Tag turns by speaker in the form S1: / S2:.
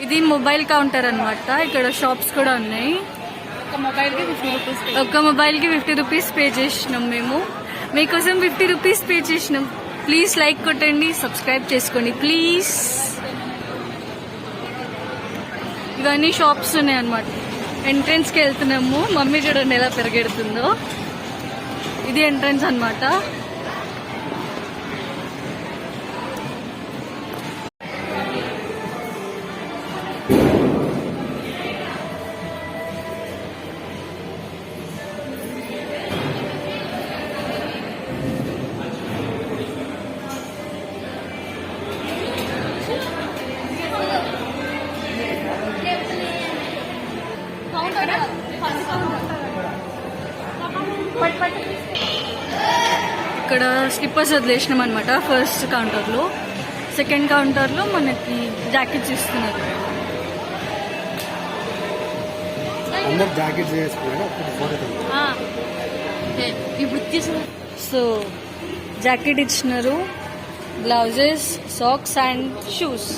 S1: ఇది mobile counter అన్నమాట. ఇక్కడ షాప్స్ కూడా ఉన్నాయి. ఒక మొబైల్ కి 50 రూపీస్ పే చేసినాం. మేము మీకోసం 50 రూపీస్ పే చేసినాం. ప్లీజ్ లైక్ కొట్టండి, సబ్స్క్రైబ్ చేసుకోండి ప్లీజ్. ఇవన్నీ షాప్స్ ఉన్నాయి అన్నమాట. ఎంట్రన్స్ కి వెళ్తున్నాము. మమ్మీ చూడండి ఎలా పెరిగెడుతుందో. ఇది ఎంట్రన్స్ అన్నమాట. ఇక్కడ స్లిప్పర్స్ వదిలేసినాం అనమాట ఫస్ట్ కౌంటర్లో. సెకండ్ కౌంటర్లో మనకి జాకెట్స్ ఇస్తున్నారు. సో జాకెట్ ఇచ్చినారు, బ్లౌజెస్, సాక్స్ అండ్ షూస్.